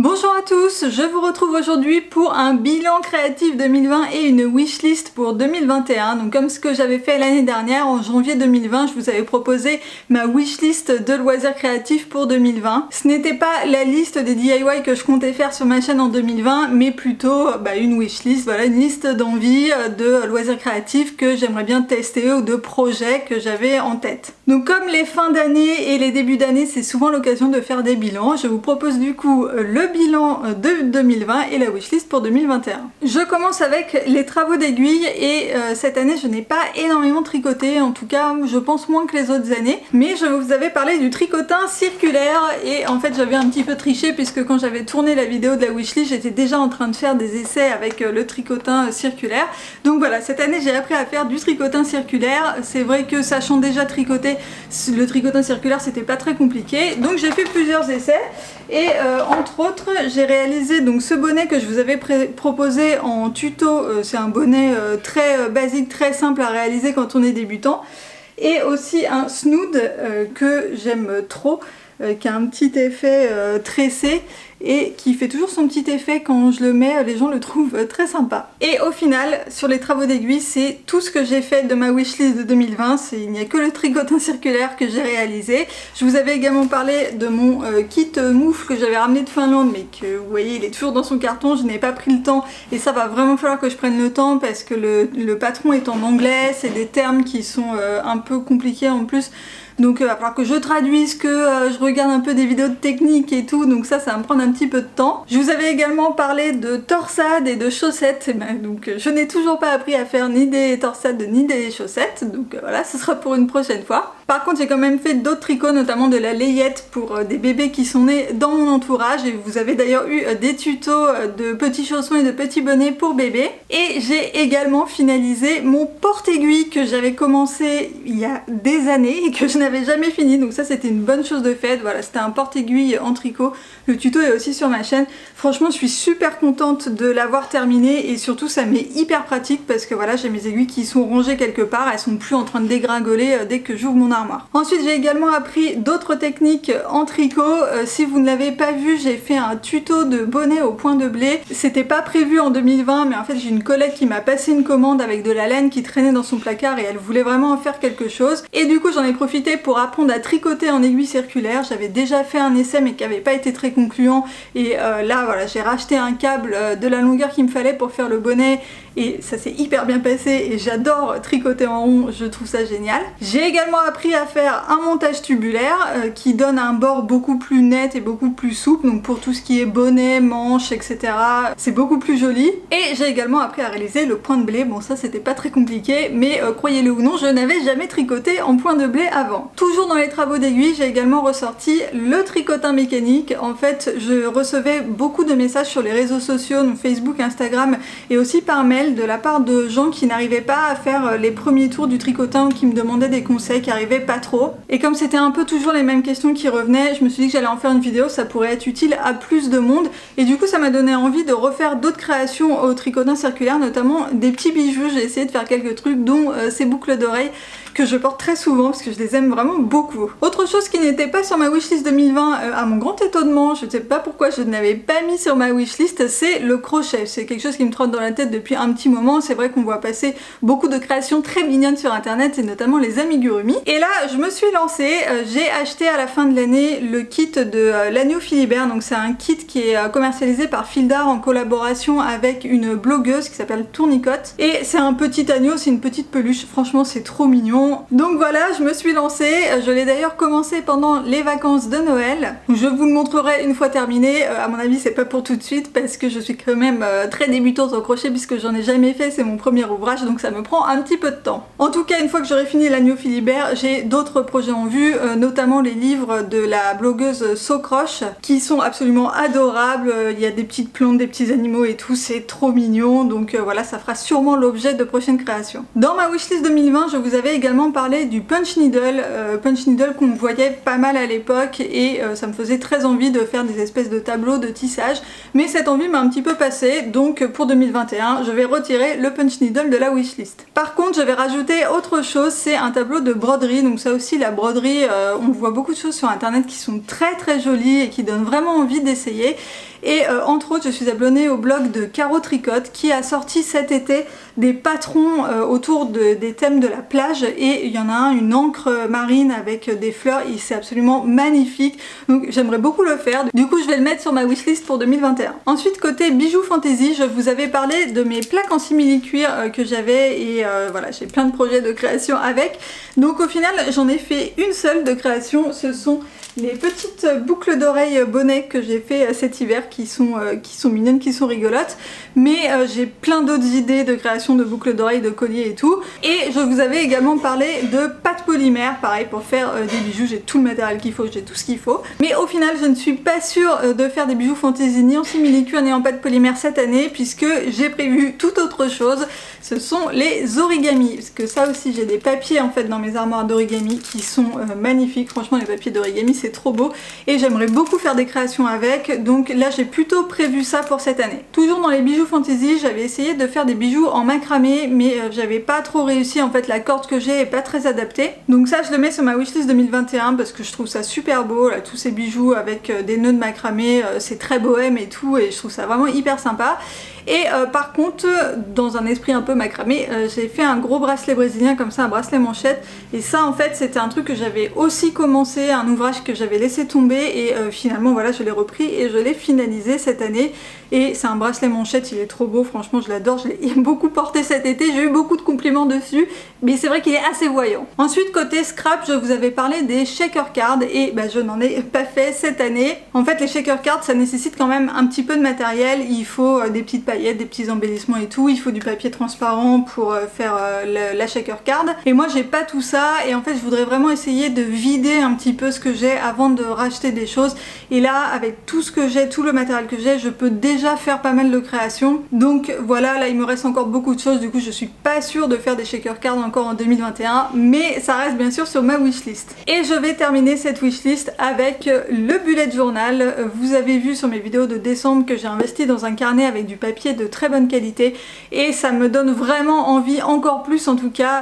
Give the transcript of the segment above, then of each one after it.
Bonjour à tous, je vous retrouve aujourd'hui pour un bilan créatif 2020 et une wishlist pour 2021. Donc comme ce que j'avais fait l'année dernière, en janvier 2020, je vous avais proposé ma wishlist de loisirs créatifs pour 2020. Ce n'était pas la liste des DIY que je comptais faire sur ma chaîne en 2020, mais plutôt une wishlist, voilà, une liste d'envies de loisirs créatifs que j'aimerais bien tester ou de projets que j'avais en tête. Donc comme les fins d'année et les débuts d'année, c'est souvent l'occasion de faire des bilans, je vous propose du coup le bilan de 2020 et la wishlist pour 2021. Je commence avec les travaux d'aiguille et cette année je n'ai pas énormément tricoté, en tout cas je pense moins que les autres années, mais je vous avais parlé du tricotin circulaire et en fait j'avais un petit peu triché puisque quand j'avais tourné la vidéo de la wishlist j'étais déjà en train de faire des essais avec le tricotin circulaire. Donc voilà, cette année j'ai appris à faire du tricotin circulaire. C'est vrai que sachant déjà tricoter le tricotin circulaire c'était pas très compliqué, donc j'ai fait plusieurs essais et entre autres j'ai réalisé donc ce bonnet que je vous avais proposé en tuto. C'est un bonnet très basique, très simple à réaliser quand on est débutant, et aussi un snood que j'aime trop, qui a un petit effet tressé et qui fait toujours son petit effet quand je le mets, les gens le trouvent très sympa. Et au final, sur les travaux d'aiguille, c'est tout ce que j'ai fait de ma wishlist de 2020, il n'y a que le tricotin circulaire que j'ai réalisé. Je vous avais également parlé de mon kit moufle que j'avais ramené de Finlande, mais que vous voyez, il est toujours dans son carton, je n'ai pas pris le temps, et ça va vraiment falloir que je prenne le temps parce que le patron est en anglais, c'est des termes qui sont un peu compliqués en plus. Donc il va falloir que je traduise, que je regarde un peu des vidéos de technique et tout, donc ça va me prendre un petit peu de temps. Je vous avais également parlé de torsades et de chaussettes, donc je n'ai toujours pas appris à faire ni des torsades ni des chaussettes, donc voilà, ce sera pour une prochaine fois. Par contre j'ai quand même fait d'autres tricots, notamment de la layette pour des bébés qui sont nés dans mon entourage, et vous avez d'ailleurs eu des tutos de petits chaussons et de petits bonnets pour bébés. Et j'ai également finalisé mon porte-aiguille que j'avais commencé il y a des années et que je n'avais jamais fini, donc ça c'était une bonne chose de faite. Voilà, c'était un porte-aiguille en tricot, le tuto est aussi sur ma chaîne. Franchement je suis super contente de l'avoir terminé, et surtout ça m'est hyper pratique parce que voilà, j'ai mes aiguilles qui sont rangées quelque part, elles sont plus en train de dégringoler dès que j'ouvre mon armoire. Ensuite j'ai également appris d'autres techniques en tricot. Si vous ne l'avez pas vu, j'ai fait un tuto de bonnet au point de blé. C'était pas prévu en 2020, mais en fait j'ai une collègue qui m'a passé une commande avec de la laine qui traînait dans son placard et elle voulait vraiment en faire quelque chose, et du coup j'en ai profité pour apprendre à tricoter en aiguille circulaire. J'avais déjà fait un essai mais qui n'avait pas été très concluant, et là voilà, j'ai racheté un câble de la longueur qu'il me fallait pour faire le bonnet et ça s'est hyper bien passé, et j'adore tricoter en rond, je trouve ça génial. J'ai également appris à faire un montage tubulaire qui donne un bord beaucoup plus net et beaucoup plus souple, donc pour tout ce qui est bonnet, manches, etc. c'est beaucoup plus joli. Et j'ai également appris à réaliser le point de blé. Bon, ça c'était pas très compliqué, mais croyez-le ou non, je n'avais jamais tricoté en point de blé avant. Toujours dans les travaux d'aiguille, j'ai également ressorti le tricotin mécanique. En fait, je recevais beaucoup de messages sur les réseaux sociaux, donc Facebook, Instagram, et aussi par mail, de la part de gens qui n'arrivaient pas à faire les premiers tours du tricotin, ou qui me demandaient des conseils, qui arrivaient pas trop. Et comme c'était un peu toujours les mêmes questions qui revenaient, je me suis dit que j'allais en faire une vidéo, ça pourrait être utile à plus de monde. Et du coup ça m'a donné envie de refaire d'autres créations au tricotin circulaire, notamment des petits bijoux. J'ai essayé de faire quelques trucs, dont ces boucles d'oreilles que je porte très souvent parce que je les aime vraiment beaucoup. Autre chose qui n'était pas sur ma wishlist 2020, à mon grand étonnement, je ne sais pas pourquoi je ne l'avais pas mis sur ma wishlist, c'est le crochet. C'est quelque chose qui me trotte dans la tête depuis un petit moment. C'est vrai qu'on voit passer beaucoup de créations très mignonnes sur internet, et notamment les amigurumi. Et là je me suis lancée, j'ai acheté à la fin de l'année le kit de l'agneau Philibert. Donc c'est un kit qui est commercialisé par Fil d'Art en collaboration avec une blogueuse qui s'appelle Tournicotte, et c'est un petit agneau, c'est une petite peluche, franchement c'est trop mignon. Donc voilà, je me suis lancée, je l'ai d'ailleurs commencé pendant les vacances de Noël. Je vous le montrerai une fois terminé, à mon avis c'est pas pour tout de suite parce que je suis quand même très débutante au crochet puisque j'en ai jamais fait, c'est mon premier ouvrage, donc ça me prend un petit peu de temps. En tout cas, une fois que j'aurai fini l'agneau Philibert, j'ai d'autres projets en vue, notamment les livres de la blogueuse Socroche qui sont absolument adorables. Il y a des petites plantes, des petits animaux et tout, c'est trop mignon, donc voilà, ça fera sûrement l'objet de prochaines créations. Dans ma wishlist 2020, je vous avais également également parler du punch needle qu'on voyait pas mal à l'époque et ça me faisait très envie de faire des espèces de tableaux de tissage, mais cette envie m'a un petit peu passée, donc pour 2021 je vais retirer le punch needle de la wishlist. Par contre je vais rajouter autre chose, c'est un tableau de broderie. Donc ça aussi, la broderie, on voit beaucoup de choses sur internet qui sont très jolies et qui donnent vraiment envie d'essayer. Et entre autres, je suis abonnée au blog de Caro Tricotte qui a sorti cet été des patrons autour des thèmes de la plage, et il y en a un, une encre marine avec des fleurs, et c'est absolument magnifique, donc j'aimerais beaucoup le faire. Du coup je vais le mettre sur ma wishlist pour 2021. Ensuite, côté bijoux fantasy, je vous avais parlé de mes plaques en simili-cuir que j'avais, et voilà, j'ai plein de projets de création avec. Donc au final j'en ai fait une seule de création, ce sont les petites boucles d'oreilles bonnet que j'ai fait cet hiver, qui sont mignonnes, qui sont rigolotes, mais j'ai plein d'autres idées de création de boucles d'oreilles, de colliers et tout. Et je vous avais également parlé de pâte polymère, pareil pour faire des bijoux. J'ai tout le matériel qu'il faut, j'ai tout ce qu'il faut, mais au final je ne suis pas sûre de faire des bijoux fantaisie ni en simili-cuir ni en pâte polymère cette année, puisque j'ai prévu tout autre chose. Ce sont les origamis, parce que ça aussi j'ai des papiers en fait dans mes armoires d'origami qui sont magnifiques. Franchement, les papiers d'origami c'est trop beau et j'aimerais beaucoup faire des créations avec, donc là j'ai plutôt prévu ça pour cette année. Toujours dans les bijoux fantasy, j'avais essayé de faire des bijoux en macramé, mais j'avais pas trop réussi. En fait, la corde que j'ai est pas très adaptée, donc ça je le mets sur ma wishlist 2021 parce que je trouve ça super beau là, tous ces bijoux avec des nœuds de macramé, c'est très bohème et tout, et je trouve ça vraiment hyper sympa. Et par contre, dans un esprit un peu macramé, j'ai fait un gros bracelet brésilien comme ça, un bracelet manchette, et ça en fait c'était un truc que j'avais aussi commencé, un ouvrage que j'avais laissé tomber, et finalement voilà, je l'ai repris et je l'ai finalisé cette année. Et c'est un bracelet manchette, il est trop beau, franchement je l'adore, je l'ai beaucoup porté cet été, j'ai eu beaucoup de compliments dessus, mais c'est vrai qu'il est assez voyant. Ensuite, côté scrap, je vous avais parlé des shaker cards, et je n'en ai pas fait cette année. En fait, les shaker cards ça nécessite quand même un petit peu de matériel, il faut des petites paillettes, des petits embellissements et tout, il faut du papier transparent pour faire la shaker card, et moi j'ai pas tout ça, et en fait je voudrais vraiment essayer de vider un petit peu ce que j'ai avant de racheter des choses. Et là, avec tout ce que j'ai, tout le matériel que j'ai, je peux déjà faire pas mal de créations. Donc voilà, là il me reste encore beaucoup de choses, du coup je suis pas sûre de faire des shaker cards encore en 2021, mais ça reste bien sûr sur ma wishlist. Et je vais terminer cette wishlist avec le bullet journal. Vous avez vu sur mes vidéos de décembre que j'ai investi dans un carnet avec du papier de très bonne qualité, et ça me donne vraiment envie, encore plus en tout cas,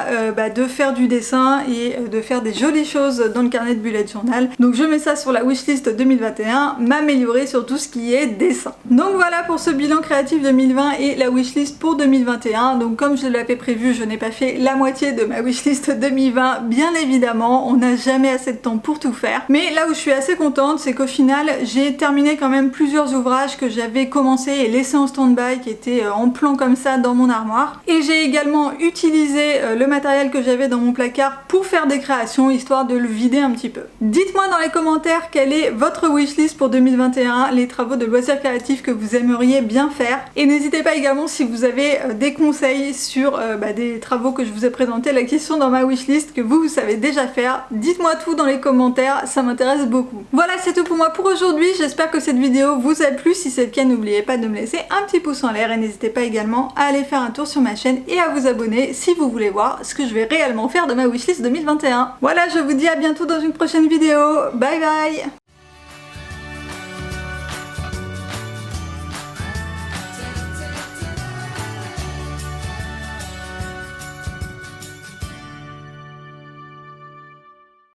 de faire du dessin et de faire des jolies choses dans le carnet de bullet journal. Donc je mets ça sur la wishlist 2021, m'améliorer sur tout ce qui est dessin. Donc voilà pour ce bilan créatif 2020 et la wishlist pour 2021. Donc comme je l'avais prévu, je n'ai pas fait la moitié de ma wishlist 2020, bien évidemment, on n'a jamais assez de temps pour tout faire. Mais là où je suis assez contente, c'est qu'au final j'ai terminé quand même plusieurs ouvrages que j'avais commencé et laissé en stand-by, qui étaient en plan comme ça dans mon armoire. Et j'ai également utilisé le matériel que j'avais dans mon placard pour faire des créations, histoire de le vider un petit peu. Dites-moi dans les commentaires quelle est votre wishlist pour 2021, les travaux de loisirs créatifs que vous aimeriez bien faire, et n'hésitez pas également si vous avez des conseils sur des travaux que je vous ai présentés, la question dans ma wishlist que vous savez déjà faire. Dites-moi tout dans les commentaires, ça m'intéresse beaucoup. Voilà, c'est tout pour moi pour aujourd'hui, j'espère que cette vidéo vous a plu. Si c'est le cas, n'oubliez pas de me laisser un petit pouce en l'air, et n'hésitez pas également à aller faire un tour sur ma chaîne et à vous abonner si vous voulez voir ce que je vais réellement faire de ma wishlist 2021. Voilà, je vous dis à bientôt dans une prochaine vidéo, bye bye.